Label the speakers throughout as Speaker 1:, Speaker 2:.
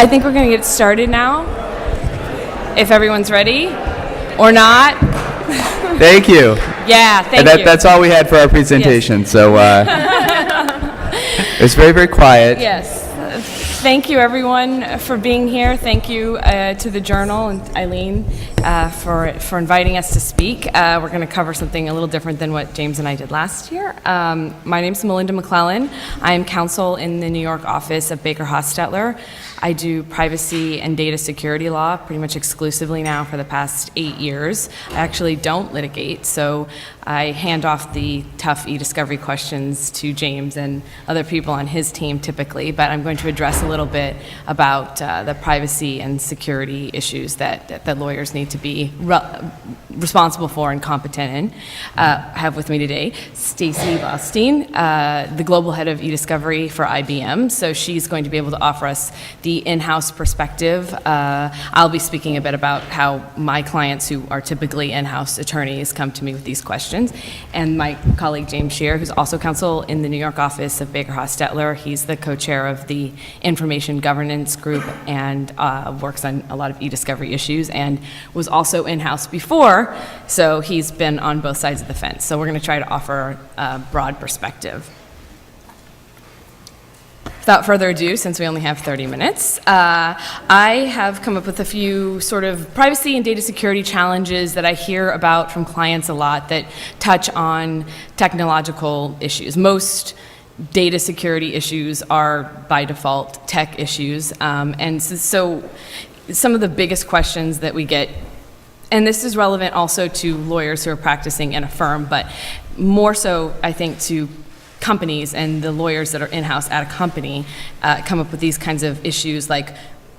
Speaker 1: I think we're going to get started now, if everyone's ready, or not.
Speaker 2: Thank you.
Speaker 1: Yeah, thank you.
Speaker 2: That's all we had for our presentation,
Speaker 1: yes.
Speaker 2: So it's very, very quiet.
Speaker 1: Yes. Thank you, everyone, for being here. Thank you to the Journal and Eileen for inviting us to speak. We're going to cover something a little different than what James and I did last year. My name's Melinda McLellan. I am counsel in the New York office of Baker Hostetler. I do privacy and data security law pretty much exclusively now for the past 8 years. I actually don't litigate, so I hand off the tough e-discovery questions to James and other people on his team typically, but I'm going to address a little bit about the privacy and security issues that lawyers need to be responsible for and competent in. I have with me today Stacey Blaustein, the global head of e-discovery for IBM, so she's going to be able to offer us the in-house perspective. I'll be speaking a bit about how my clients, who are typically in-house attorneys, come to me with these questions. And my colleague James Sherer, who's also counsel in the New York office of Baker Hostetler, he's the co-chair of the Information Governance Group and works on a lot of e-discovery issues and was also in-house before, so he's been on both sides of the fence. So we're going to try to offer a broad perspective. Without further ado, since we only have 30 minutes, I have come up with a few sort of privacy and data security challenges that I hear about from clients a lot that touch on technological issues. Most data security issues are, by default, tech issues. And so some of the biggest questions that we get, and this is relevant also to lawyers who are practicing in a firm, but more so, I think, to companies and the lawyers that are in-house at a company come up with these kinds of issues, like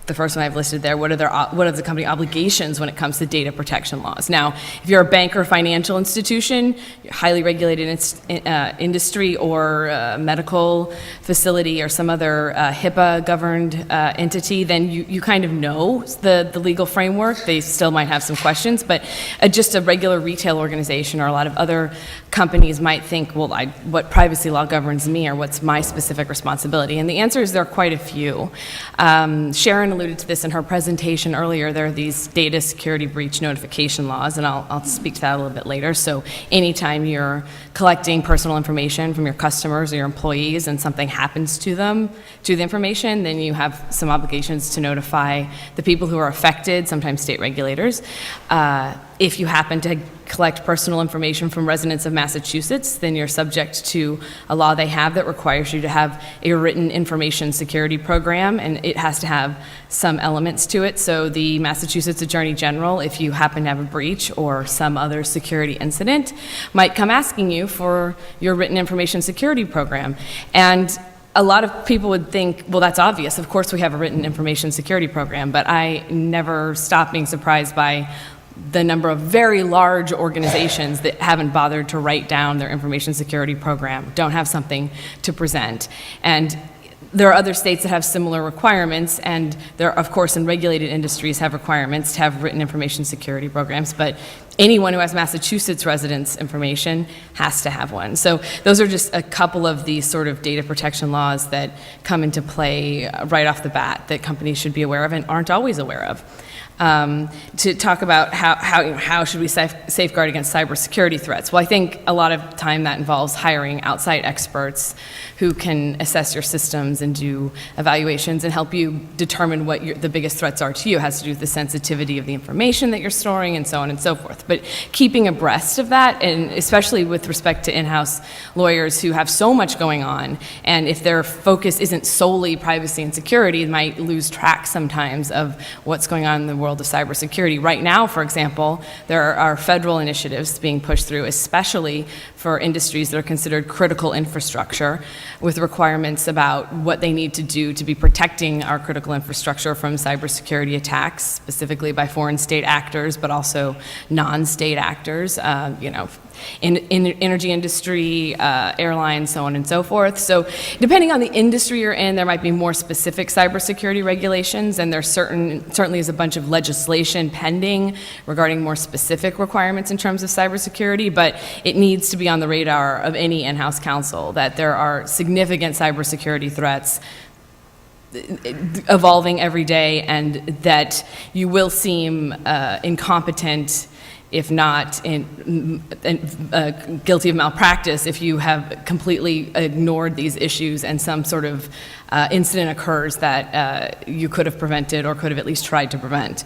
Speaker 1: the first one I've listed there. What are the company obligations when it comes to data protection laws? Now, if you're a bank or financial institution, highly regulated industry, or medical facility, or some other HIPAA-governed entity, then you kind of know the legal framework. They still might have some questions, but just a regular retail organization or a lot of other companies might think, well, what privacy law governs me, or what's my specific responsibility? And the answer is there are quite a few. Sharon alluded to this in her presentation earlier. There are these data security breach notification laws, and I'll speak to that a little bit later. So anytime you're collecting personal information from your customers or your employees and something happens to them, to the information, then you have some obligations to notify the people who are affected, sometimes state regulators. If you happen to collect personal information from residents of Massachusetts, then you're subject to a law they have that requires you to have a written information security program, and it has to have some elements to it. So the Massachusetts Attorney General, if you happen to have a breach or some other security incident, might come asking you for your written information security program. And a lot of people would think, well, that's obvious. Of course we have a written information security program, but I never stop being surprised by the number of very large organizations that haven't bothered to write down their information security program, don't have something to present. And there are other states that have similar requirements, and there, of course, in regulated industries have requirements to have written information security programs, but anyone who has Massachusetts residents' information has to have one. So those are just a couple of these sort of data protection laws that come into play right off the bat that companies should be aware of and aren't always aware of. To talk about how should we safeguard against cybersecurity threats. Well, I think a lot of time that involves hiring outside experts who can assess your systems and do evaluations and help you determine what the biggest threats are to you. It has to do with the sensitivity of the information that you're storing and so on and so forth. But keeping abreast of that, and especially with respect to in-house lawyers who have so much going on, and if their focus isn't solely privacy and security, they might lose track sometimes of what's going on in the world of cybersecurity. Right now, for example, there are federal initiatives being pushed through, especially for industries that are considered critical infrastructure, with requirements about what they need to do to be protecting our critical infrastructure from cybersecurity attacks, specifically by foreign state actors, but also non-state actors, in energy industry, airlines, so on and so forth. So depending on the industry you're in, there might be more specific cybersecurity regulations, and there certainly is a bunch of legislation pending regarding more specific requirements in terms of cybersecurity, but it needs to be on the radar of any in-house counsel that there are significant cybersecurity threats evolving every day, and that you will seem incompetent, if not guilty of malpractice, if you have completely ignored these issues and some sort of incident occurs that you could have prevented or could have at least tried to prevent.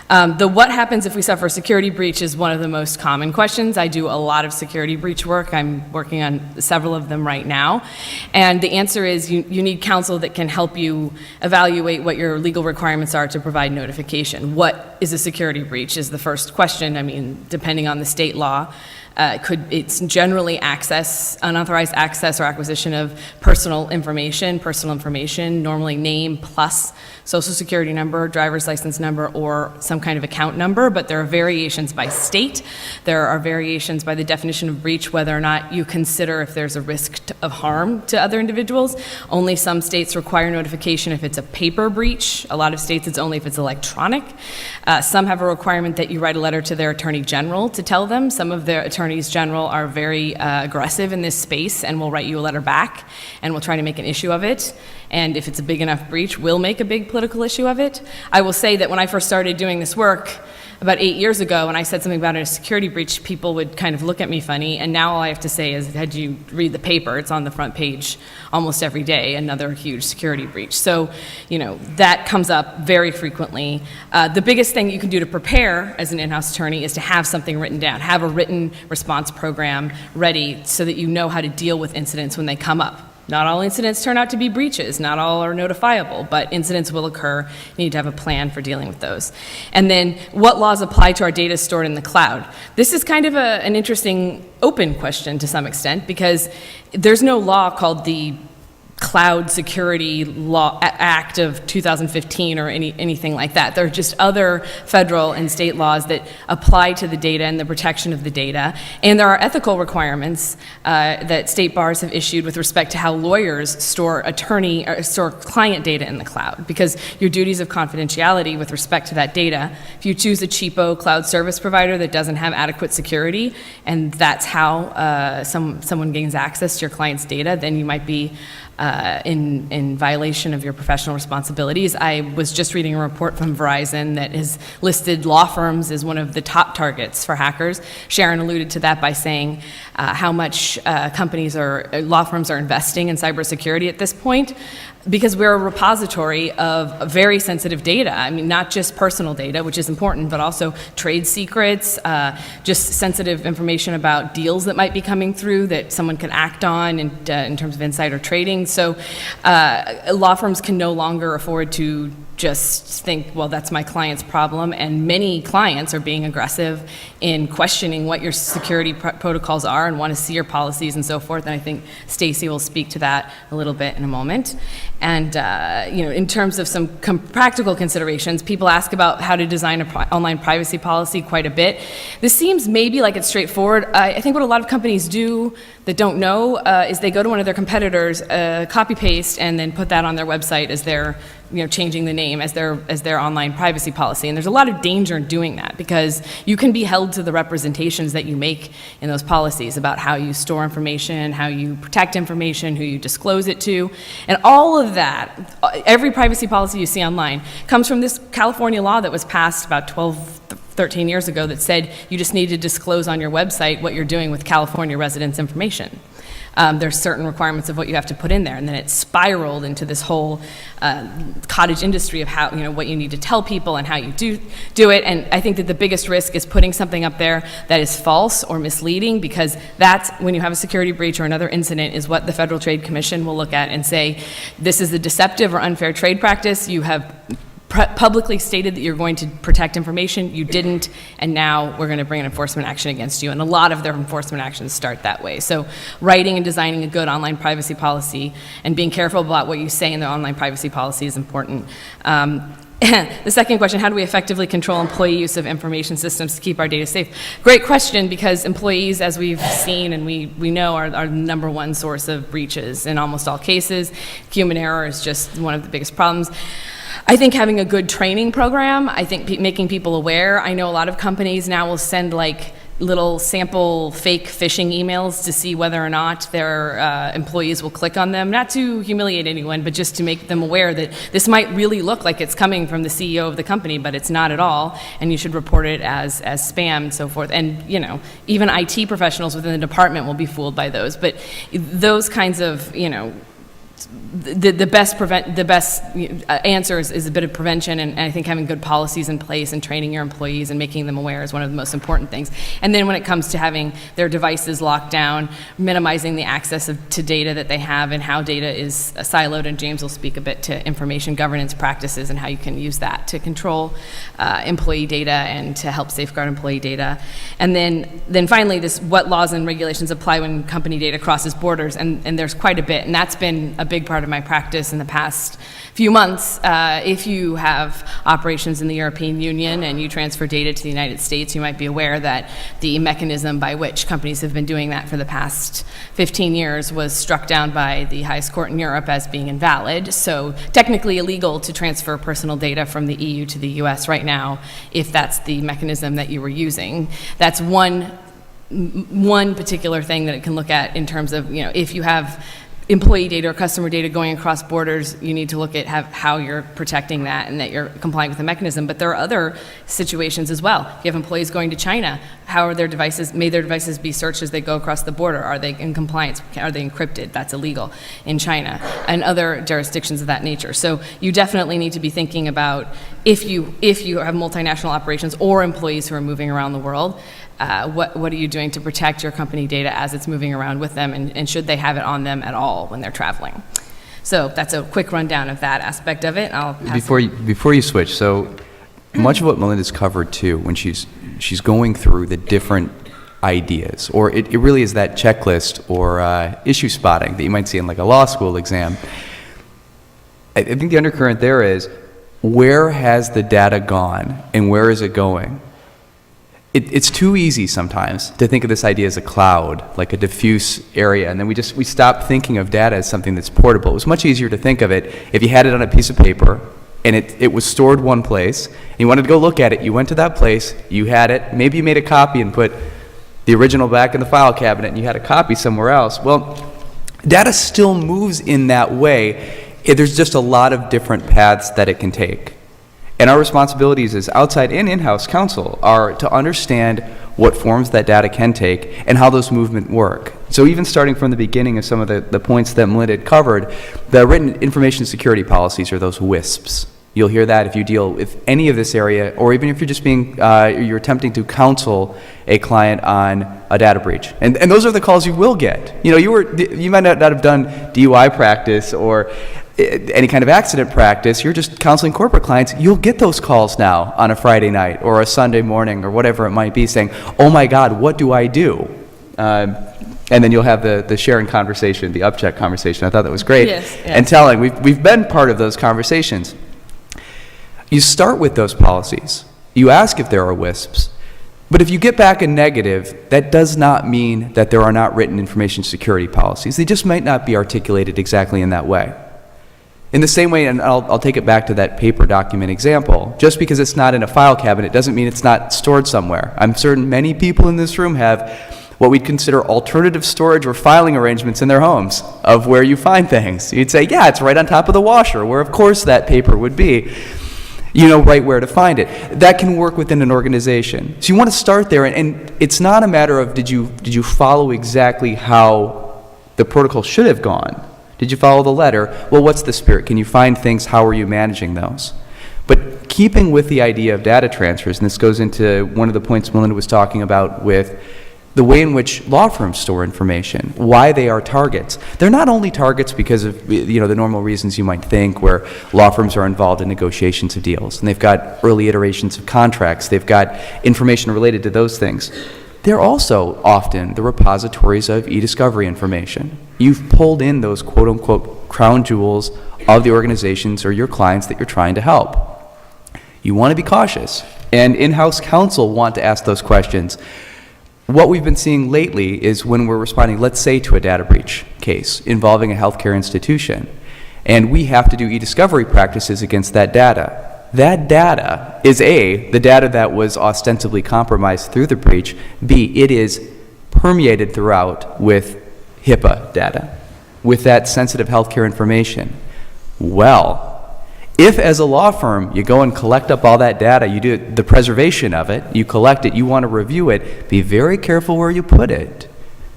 Speaker 1: The what happens if we suffer a security breach is one of the most common questions. I do a lot of security breach work. I'm working on several of them right now. And the answer is you need counsel that can help you evaluate what your legal requirements are to provide notification. What is a security breach is the first question. I mean, depending on the state law. It's generally unauthorized access or acquisition of personal information, normally name plus social security number, driver's license number, or some kind of account number, but there are variations by state. There are variations by the definition of breach, whether or not you consider if there's a risk of harm to other individuals. Only some states require notification if it's a paper breach. A lot of states it's only if it's electronic. Some have a requirement that you write a letter to their attorney general to tell them. Some of their attorneys general are very aggressive in this space and will write you a letter back and will try to make an issue of it. And if it's a big enough breach, will make a big political issue of it. I will say that when I first started doing this work about 8 years ago, when I said something about a security breach, people would kind of look at me funny, and now all I have to say is, had you read the paper, it's on the front page almost every day, another huge security breach. So, that comes up very frequently. The biggest thing you can do to prepare as an in-house attorney is to have something written down, have a written response program ready so that you know how to deal with incidents when they come up. Not all incidents turn out to be breaches, not all are notifiable, but incidents will occur. You need to have a plan for dealing with those. And then, what laws apply to our data stored in the cloud? This is kind of an interesting open question to some extent, because there's no law called the Cloud Security Law Act of 2015 or anything like that. There are just other federal and state laws that apply to the data and the protection of the data. And there are ethical requirements that state bars have issued with respect to how lawyers store client data in the cloud, because your duties of confidentiality with respect to that data, if you choose a cheapo cloud service provider that doesn't have adequate security, and that's how someone gains access to your client's data, then you might be in violation of your professional responsibilities. I was just reading a report from Verizon that has listed law firms as one of the top targets for hackers. Sharon alluded to that by saying how much law firms are investing in cybersecurity at this point, because we're a repository of very sensitive data. I mean, not just personal data, which is important, but also trade secrets, just sensitive information about deals that might be coming through that someone could act on in terms of insider trading. So law firms can no longer afford to just think, well, that's my client's problem, and many clients are being aggressive in questioning what your security protocols are and want to see your policies and so forth, and I think Stacey will speak to that a little bit in a moment. And in terms of some practical considerations, people ask about how to design an online privacy policy quite a bit. This seems maybe like it's straightforward. I think what a lot of companies do that don't know is they go to one of their competitors, copy paste, and then put that on their website as their changing the name as their online privacy policy. And there's a lot of danger in doing that, because you can be held to the representations that you make in those policies about how you store information, how you protect information, who you disclose it to. And all of that, every privacy policy you see online, comes from this California law that was passed about 13 years ago that said you just need to disclose on your website what you're doing with California residents' information. There's certain requirements of what you have to put in there, and then it spiraled into this whole cottage industry of how, what you need to tell people and how you do it. And I think that the biggest risk is putting something up there that is false or misleading, because that's when you have a security breach or another incident is what the Federal Trade Commission will look at and say, this is a deceptive or unfair trade practice. You have publicly stated that you're going to protect information, you didn't, and now we're going to bring an enforcement action against you. And a lot of their enforcement actions start that way. So writing and designing a good online privacy policy and being careful about what you say in the online privacy policy is important. The second question, how do we effectively control employee use of information systems to keep our data safe? Great question, because employees, as we've seen and we know, are the number one source of breaches in almost all cases. Human error is just one of the biggest problems. I think having a good training program, I think making people aware. I know a lot of companies now will send little sample fake phishing emails to see whether or not their employees will click on them, not to humiliate anyone, but just to make them aware that this might really look like it's coming from the CEO of the company, but it's not at all, and you should report it as spam and so forth. And, you know, even IT professionals within the department will be fooled by those. But those kinds of, you know, the best answer is a bit of prevention, and I think having good policies in place and training your employees and making them aware is one of the most important things. And then when it comes to having their devices locked down, minimizing the access to data that they have and how data is siloed, and James will speak a bit to information governance practices and how you can use that to control employee data and to help safeguard employee data. And then finally, what laws and regulations apply when company data crosses borders, and there's quite a bit, and that's been a big part of my practice in the past few months. If you have operations in the European Union and you transfer data to the United States, you might be aware that the mechanism by which companies have been doing that for the past 15 years was struck down by the highest court in Europe as being invalid. So technically illegal to transfer personal data from the EU to the US right now, if that's the mechanism that you were using. That's one particular thing that it can look at in terms of, you know, if you have employee data or customer data going across borders, you need to look at how you're protecting that and that you're complying with the mechanism. But there are other situations as well. If you have employees going to China, how are their devices, may their devices be searched as they go across the border? Are they in compliance? Are they encrypted? That's illegal in China and other jurisdictions of that nature. So you definitely need to be thinking about if you have multinational operations or employees who are moving around the world, what are you doing to protect your company data as it's moving around with them, and should they have it on them at all when they're traveling? So that's a quick rundown of that aspect of it. I'll pass
Speaker 2: Before you switch, so much of what Melinda's covered too, when she's going through the different ideas, or it really is that checklist or issue spotting that you might see in like a law school exam. I think the undercurrent there is, where has the data gone and where is it going? It's too easy sometimes to think of this idea as a cloud, like a diffuse area, and then we stop thinking of data as something that's portable. It was much easier to think of it if you had it on a piece of paper and it was stored one place, and you wanted to go look at it, you went to that place, you had it, maybe you made a copy and put the original back in the file cabinet and you had a copy somewhere else. Well, data still moves in that way. There's just a lot of different paths that it can take. And our responsibilities as outside and in-house counsel are to understand what forms that data can take and how those movements work. So even starting from the beginning of some of the points that Melinda had covered, the written information security policies are those WISPs. You'll hear that if you deal with any of this area, or even if you're just you're attempting to counsel a client on a data breach. And those are the calls you will get. You know, you might not have done DUI practice or any kind of accident practice, you're just counseling corporate clients, you'll get those calls now on a Friday night or a Sunday morning or whatever it might be, saying, oh my God, what do I do? And then you'll have the sharing conversation, the upcheck conversation. I thought that was great.
Speaker 1: Yes.
Speaker 2: And telling, we've been part of those conversations. You start with those policies. You ask if there are WISPs. But if you get back a negative, that does not mean that there are not written information security policies. They just might not be articulated exactly in that way. In the same way, and I'll take it back to that paper document example, just because it's not in a file cabinet doesn't mean it's not stored somewhere. I'm certain many people in this room have what we'd consider alternative storage or filing arrangements in their homes of where you find things. You'd say, yeah, it's right on top of the washer, where of course that paper would be. You know right where to find it. That can work within an organization. So you want to start there, and it's not a matter of did you follow exactly how the protocol should have gone. Did you follow the letter? Well, what's the spirit? Can you find things? How are you managing those? But keeping with the idea of data transfers, and this goes into one of the points Melinda was talking about with the way in which law firms store information, why they are targets. They're not only targets because of the normal reasons you might think, where law firms are involved in negotiations of deals, and they've got early iterations of contracts, they've got information related to those things. They're also often the repositories of e-discovery information. You've pulled in those quote-unquote crown jewels of the organizations or your clients that you're trying to help. You want to be cautious, and in-house counsel want to ask those questions. What we've been seeing lately is when we're responding, let's say, to a data breach case involving a healthcare institution, and we have to do e-discovery practices against that data. that data is A, the data that was ostensibly compromised through the breach, B, it is permeated throughout with HIPAA data, with that sensitive healthcare information. Well, if as a law firm you go and collect up all that data, you do the preservation of it, you collect it, you want to review it, be very careful where you put it.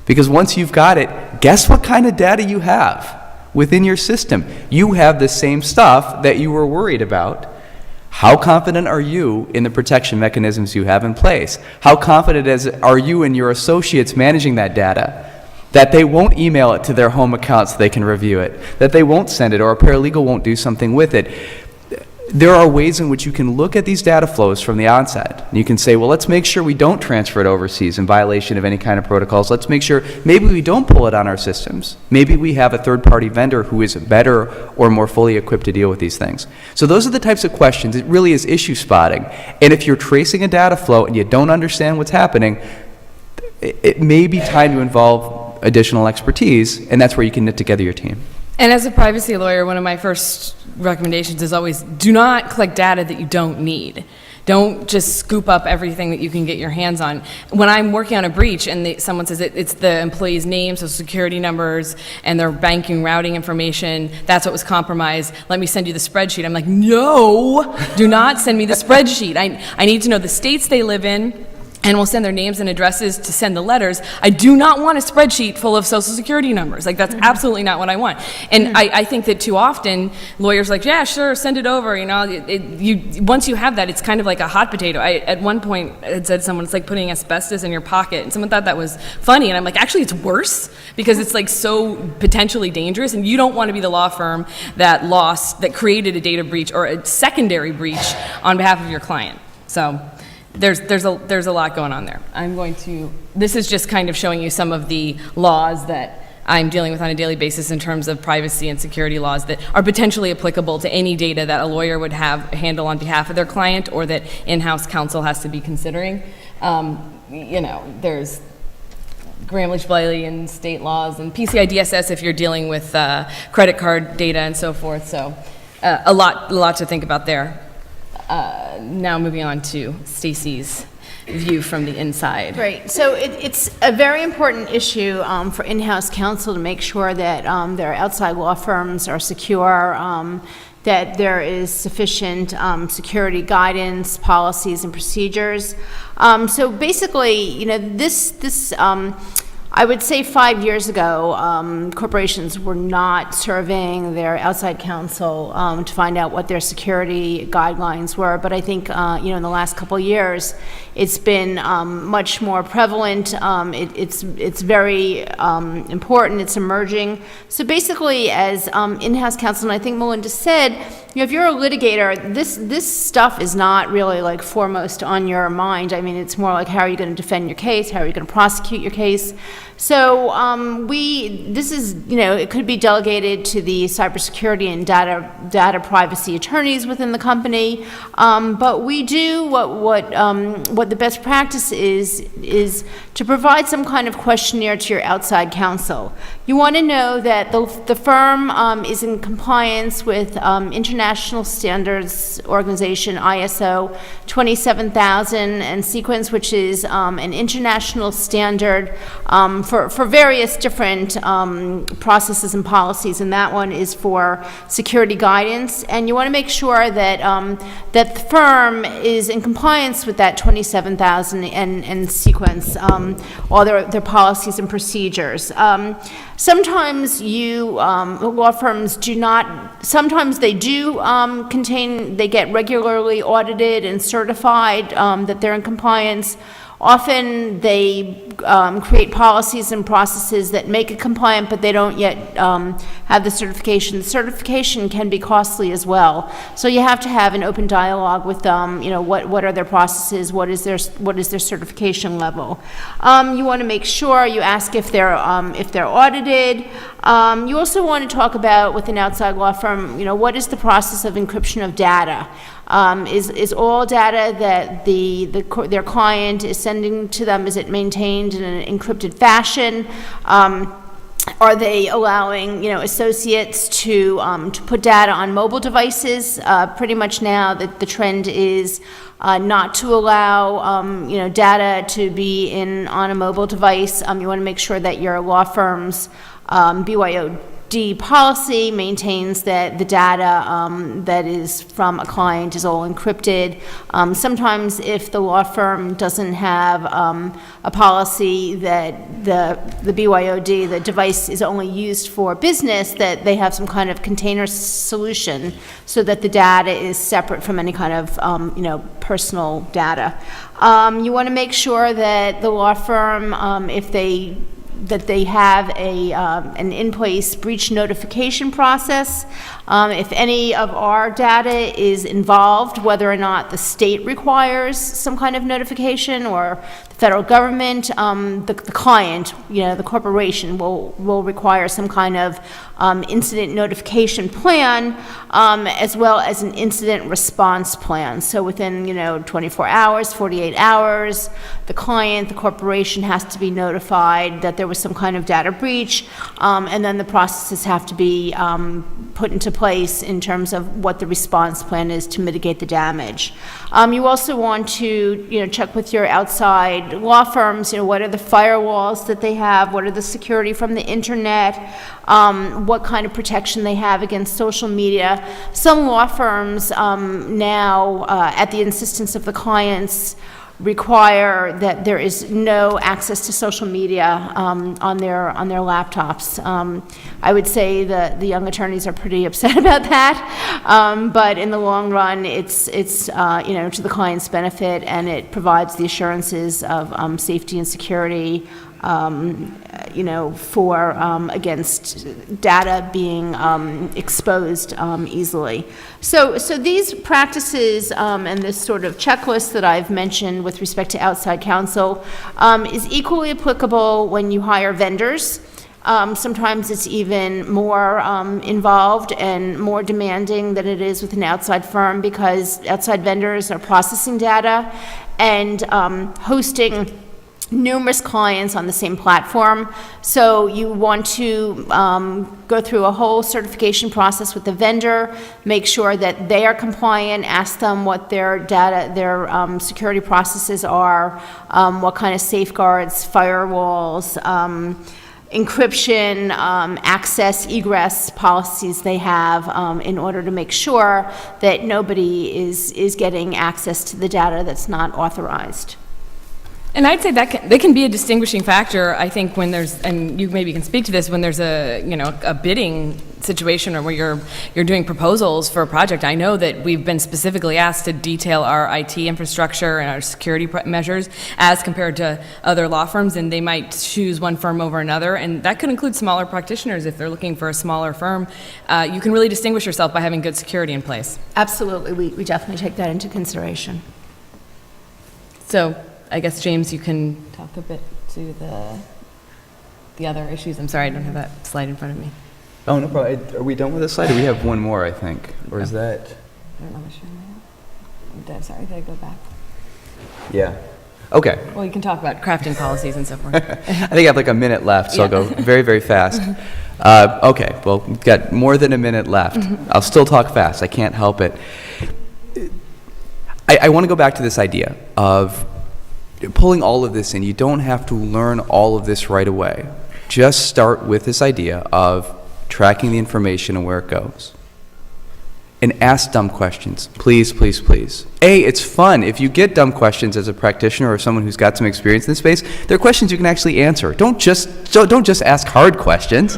Speaker 2: Because once you've got it, guess what kind of data you have within your system? You have the same stuff that you were worried about. How confident are you in the protection mechanisms you have in place? How confident are you in your associates managing that data? That they won't email it to their home account so they can review it, that they won't send it, or a paralegal won't do something with it. There are ways in which you can look at these data flows from the onset. You can say, well, let's make sure we don't transfer it overseas in violation of any kind of protocols. Let's make sure maybe we don't pull it on our systems. Maybe we have a third-party vendor who is better or more fully equipped to deal with these things. So those are the types of questions. It really is issue spotting. And if you're tracing a data flow and you don't understand what's happening, it may be time to involve additional expertise, and that's where you can knit together your team.
Speaker 1: And as a privacy lawyer, one of my first recommendations is always do not collect data that you don't need. Don't just scoop up everything that you can get your hands on. When I'm working on a breach and someone says it's the employee's name, social security numbers, and their banking routing information, that's what was compromised, let me send you the spreadsheet. I'm like, no, do not send me the spreadsheet. I need to know the states they live in, and we'll send their names and addresses to send the letters. I do not want a spreadsheet full of social security numbers. Like, that's absolutely not what I want. And I think that too often, lawyers are like, yeah, sure, send it over. You know, once you have that, it's kind of like a hot potato. At one point, had said to someone, it's like putting asbestos in your pocket. And someone thought that was funny. And I'm like, actually, it's worse because it's like so potentially dangerous. And you don't want to be the law firm that created a data breach or a secondary breach on behalf of your client. So there's a lot going on there. This is just kind of showing you some of the laws that I'm dealing with on a daily basis in terms of privacy and security laws that are potentially applicable to any data that a lawyer would have a handle on behalf of their client or that in-house counsel has to be considering. You know, there's Gramm-Leach-Bliley state laws and PCI DSS if you're dealing with credit card data and so forth. So a lot to think about there. Now moving on to Stacey's view from the inside.
Speaker 3: Right. So it's a very important issue for in-house counsel to make sure that their outside law firms are secure, that there is sufficient security guidance, policies, and procedures. So basically, you know, this I would say 5 years ago, corporations were not surveying their outside counsel to find out what their security guidelines were. But I think, you know, in the last couple of years, it's been much more prevalent. It's very important. It's emerging. So basically, as in-house counsel, and I think Melinda said, you know, if you're a litigator, this stuff is not really like foremost on your mind. I mean, it's more like how are you going to defend your case? How are you going to prosecute your case? So this is, you know, it could be delegated to the cybersecurity and data privacy attorneys within the company. But we do what the best practice is to provide some kind of questionnaire to your outside counsel. You want to know that the firm is in compliance with International Standards Organization ISO 27000 and Sequence, which is an international standard for various different processes and policies, and that one is for security guidance. And you want to make sure that that the firm is in compliance with that 27000 and Sequence, all their policies and procedures. Sometimes law firms do not, sometimes they do they get regularly audited and certified that they're in compliance. Often they create policies and processes that make it compliant, but they don't yet have the certification. The certification can be costly as well. So you have to have an open dialogue with them. You know, what are their processes? What is their certification level? You want to make sure you ask if they're audited. You also want to talk about with an outside law firm. You know, what is the process of encryption of data? Is all data that their client is sending to them, is it maintained in an encrypted fashion? Are they allowing, associates to put data on mobile devices? Pretty much now that the trend is not to allow, data to be on a mobile device. You want to make sure that your law firm's BYOD policy maintains that the data that is from a client is all encrypted. Sometimes if the law firm doesn't have a policy that the BYOD, the device, is only used for business, that they have some kind of container solution so that the data is separate from any kind of personal data. You want to make sure that the law firm, that they have an in-place breach notification process. If any of our data is involved, whether or not the state requires some kind of notification or the federal government, the client, the corporation will require some kind of incident notification plan, as well as an incident response plan. So within 24 hours, 48 hours, the client, the corporation has to be notified that there was some kind of data breach, and then the processes have to be put into place in terms of what the response plan is to mitigate the damage. You also want to check with your outside law firms, what are the firewalls that they have, what are the security from the internet, what kind of protection they have against social media. Some law firms now, at the insistence of the clients, require that there is no access to social media on their laptops. I would say that the young attorneys are pretty upset about that, but in the long run, it's to the client's benefit, and it provides the assurances of safety and security, for against data being exposed easily. So these practices and this sort of checklist that I've mentioned with respect to outside counsel is equally applicable when you hire vendors. Sometimes it's even more involved and more demanding than it is with an outside firm, because outside vendors are processing data and hosting numerous clients on the same platform. So you want to go through a whole certification process with the vendor, make sure that they are compliant, ask them what their data, their security processes are, what kind of safeguards, firewalls, encryption, access, egress policies they have in order to make sure that nobody is getting access to the data that's not authorized.
Speaker 1: And I'd say that can be a distinguishing factor, I think, when there's, and you maybe can speak to this, when there's a bidding situation or where you're doing proposals for a project. I know that we've been specifically asked to detail our IT infrastructure and our security measures as compared to other law firms, and they might choose one firm over another, and that could include smaller practitioners if they're looking for a smaller firm. You can really distinguish yourself by having good security in place.
Speaker 3: Absolutely, we definitely take that into consideration.
Speaker 1: So I guess, James, you can talk a bit to the other issues. I'm sorry, I don't have that slide in front of me.
Speaker 2: Oh, no problem. Are we done with this slide? Or we have one more, I think. Or is that?
Speaker 1: I don't know if I'm sorry, did I go back?
Speaker 2: Yeah. Okay.
Speaker 1: Well, you can talk about crafting policies and so forth.
Speaker 2: I think I have like a minute left, so I'll go very, very fast. Okay, well, we've got more than a minute left. I'll still talk fast. I can't help it. I want to go back to this idea of pulling all of this in. You don't have to learn all of this right away. Just start with this idea of tracking the information and where it goes. And ask dumb questions. Please, please, please. It's fun. If you get dumb questions as a practitioner or someone who's got some experience in this space, they're questions you can actually answer. Don't just ask hard questions.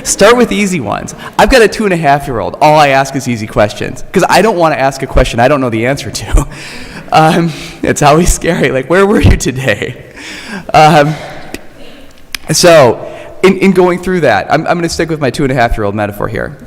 Speaker 2: Start with easy ones. I've got a 2.5-year-old. All I ask is easy questions, because I don't want to ask a question I don't know the answer to. It's always scary. Like, where were you today? So, in going through that, I'm going to stick with my 2.5-year-old metaphor here.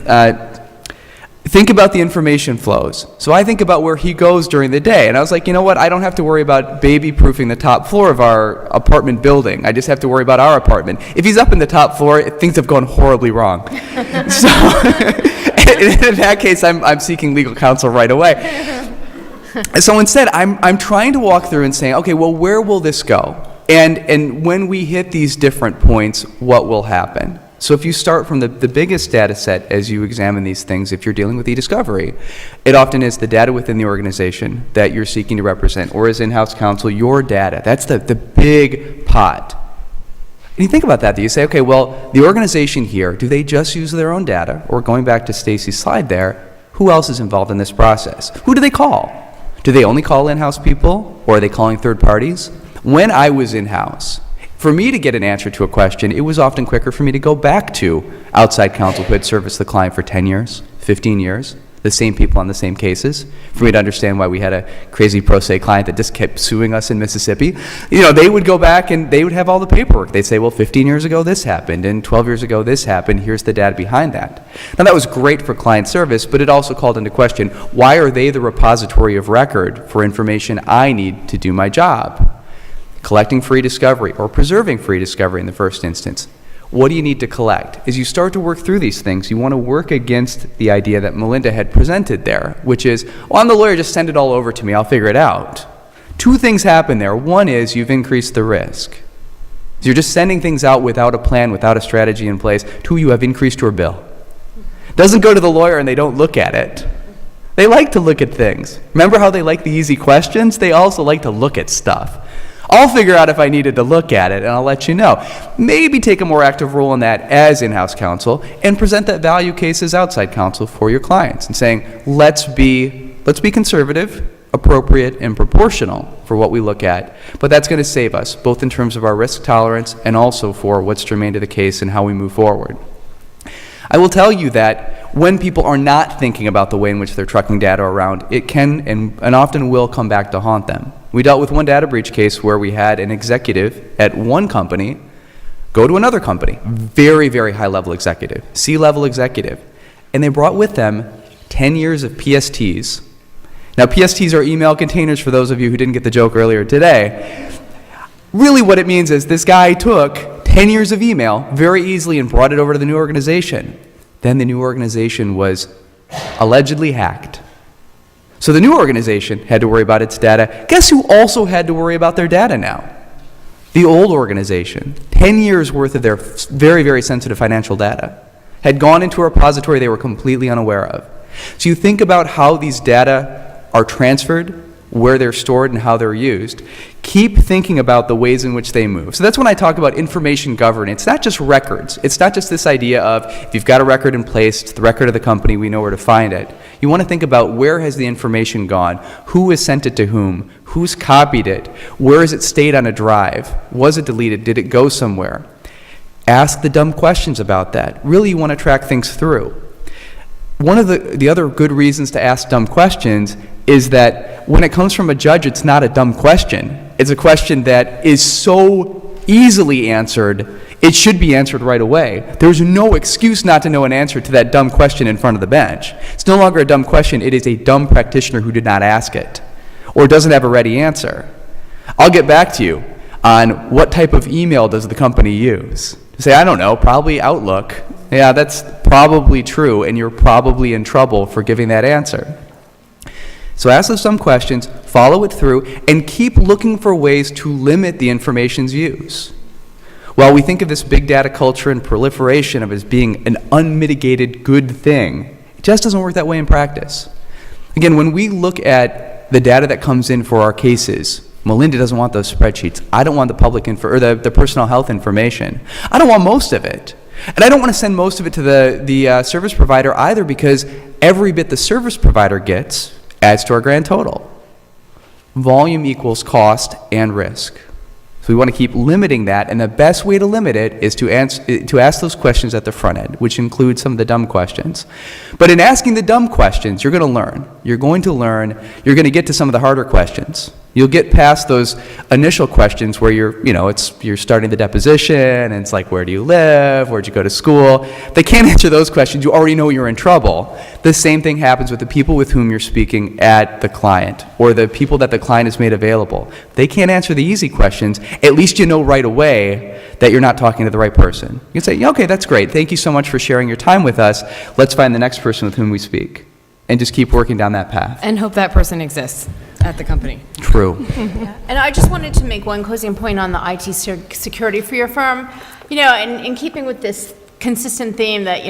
Speaker 2: Think about the information flows. So I think about where he goes during the day, and I was like, you know what? I don't have to worry about baby-proofing the top floor of our apartment building. I just have to worry about our apartment. If he's up in the top floor, things have gone horribly wrong. So, in that case, I'm seeking legal counsel right away. So instead, I'm trying to walk through and saying, okay, well, where will this go? And when we hit these different points, what will happen? So if you start from the biggest data set as you examine these things, if you're dealing with e-discovery, it often is the data within the organization that you're seeking to represent, or as in-house counsel, your data. That's the big pot. And you think about that, you say, okay, well, the organization here, do they just use their own data? Or going back to Stacey's slide there, who else is involved in this process? Who do they call? Do they only call in-house people, or are they calling third parties? When I was in-house, for me to get an answer to a question, it was often quicker for me to go back to outside counsel who had serviced the client for 10 years, 15 years, the same people on the same cases, for me to understand why we had a crazy pro se client that just kept suing us in Mississippi. You know, they would go back and they would have all the paperwork. They'd say, well, 15 years ago this happened, and 12 years ago this happened, here's the data behind that. Now that was great for client service, but it also called into question, why are they the repository of record for information I need to do my job? Collecting free discovery or preserving free discovery in the first instance. What do you need to collect? As you start to work through these things, you want to work against the idea that Melinda had presented there, which is, well, I'm the lawyer, just send it all over to me, I'll figure it out. Two things happen there. One is you've increased the risk. You're just sending things out without a plan, without a strategy in place. Two, you have increased your bill. Doesn't go to the lawyer and they don't look at it. They like to look at things. Remember how they like the easy questions? They also like to look at stuff. I'll figure out if I needed to look at it, and I'll let you know. Maybe take a more active role in that as in-house counsel, and present that value case as outside counsel for your clients, and saying, let's be conservative, appropriate, and proportional for what we look at. But that's going to save us, both in terms of our risk tolerance and also for what's germane to the case and how we move forward. I will tell you that when people are not thinking about the way in which they're trucking data around, it can and often will come back to haunt them. We dealt with one data breach case where we had an executive at one company go to another company, very, very high-level executive, C-level executive, and they brought with them 10 years of PSTs. Now, PSTs are email containers for those of you who didn't get the joke earlier today. Really what it means is this guy took 10 years of email very easily and brought it over to the new organization. Then the new organization was allegedly hacked. So the new organization had to worry about its data. Guess who also had to worry about their data now? The old organization. 10 years worth of their very, very sensitive financial data had gone into a repository they were completely unaware of. So you think about how these data are transferred, where they're stored, and how they're used. Keep thinking about the ways in which they move. So that's when I talk about information governance. It's not just records. It's not just this idea of if you've got a record in place, it's the record of the company, we know where to find it. You want to think about where has the information gone, who has sent it to whom, who's copied it, where has it stayed on a drive, was it deleted, did it go somewhere? Ask the dumb questions about that. Really, you want to track things through. One of the other good reasons to ask dumb questions is that when it comes from a judge, it's not a dumb question. It's a question that is so easily answered, it should be answered right away. There's no excuse not to know an answer to that dumb question in front of the bench. It's no longer a dumb question, it is a dumb practitioner who did not ask it or doesn't have a ready answer. I'll get back to you on what type of email does the company use. Say, I don't know, probably Outlook. Yeah, that's probably true, and you're probably in trouble for giving that answer. So ask us some questions, follow it through, and keep looking for ways to limit the information's use. While we think of this big data culture and proliferation of it as being an unmitigated good thing, it just doesn't work that way in practice. Again, when we look at the data that comes in for our cases, Melinda doesn't want those spreadsheets. I don't want the public info or the personal health information. I don't want most of it. And I don't want to send most of it to the service provider either, because every bit the service provider gets adds to our grand total. Volume equals cost and risk. So we want to keep limiting that, and the best way to limit it is to ask those questions at the front end, which includes some of the dumb questions. But in asking the dumb questions, you're going to learn. You're going to get to some of the harder questions. You'll get past those initial questions where you're starting the deposition, and it's like, where do you live? Where'd you go to school? They can't answer those questions. You already know you're in trouble. The same thing happens with the people with whom you're speaking at the client, or the people that the client has made available. They can't answer the easy questions. At least you know right away that you're not talking to the right person. You can say, okay, that's great. Thank you so much for sharing your time with us. Let's find the next person with whom we speak. And just keep working down that path.
Speaker 1: And hope that person exists at the company.
Speaker 2: True.
Speaker 3: And I just wanted to make one closing point on the IT security for your firm. You know, in keeping with this consistent theme that,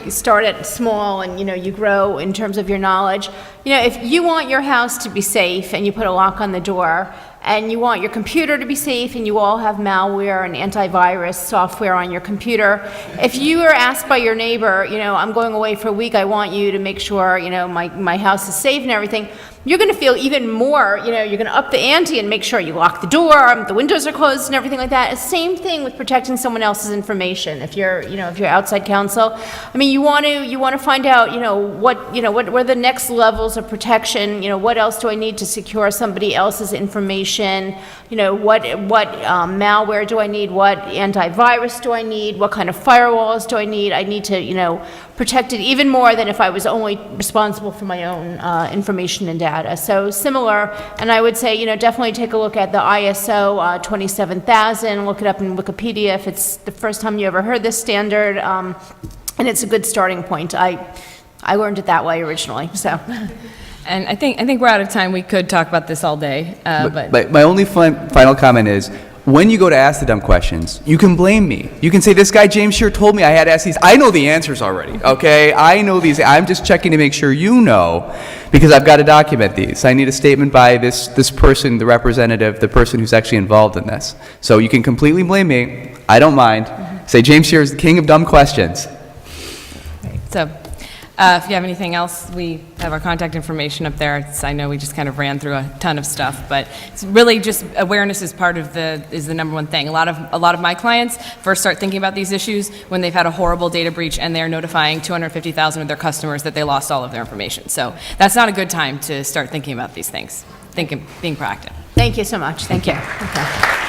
Speaker 3: you start at small and, you grow in terms of your knowledge. If you want your house to be safe and you put a lock on the door, and you want your computer to be safe, and you all have malware and antivirus software on your computer, if you are asked by your neighbor, I'm going away for a week, I want you to make sure, my house is safe and everything, you're going to feel even more, you're going to up the ante and make sure you lock the door, the windows are closed and everything like that. Same thing with protecting someone else's information. If you're outside counsel, you want to find out, what are the next levels of protection, what else do I need to secure somebody else's information, what malware do I need, what antivirus do I need, what kind of firewalls do I need? I need to, protect it even more than if I was only responsible for my own information and data. So similar, and I would say, definitely take a look at the ISO 27000, look it up in Wikipedia if it's the first time you ever heard this standard, and it's a good starting point. I learned it that way originally, so.
Speaker 1: And I think we're out of time. We could talk about this all day, but
Speaker 2: My only final comment is, when you go to ask the dumb questions, you can blame me. You can say, this guy James Sherer told me I had to ask these. I know the answers already, okay? I know these. I'm just checking to make sure you know, because I've got to document these. I need a statement by this person, the representative, the person who's actually involved in this. So you can completely blame me. I don't mind. Say, James Sherer is the king of dumb questions.
Speaker 1: so if you have anything else, we have our contact information up there. I know we just kind of ran through a ton of stuff, but it's really just awareness is the number one thing. A lot of my clients first start thinking about these issues when they've had a horrible data breach and they're notifying 250,000 of their customers that they lost all of their information. So that's not a good time to start thinking about these things. Being proactive.
Speaker 3: Thank you so much. Thank you. Okay.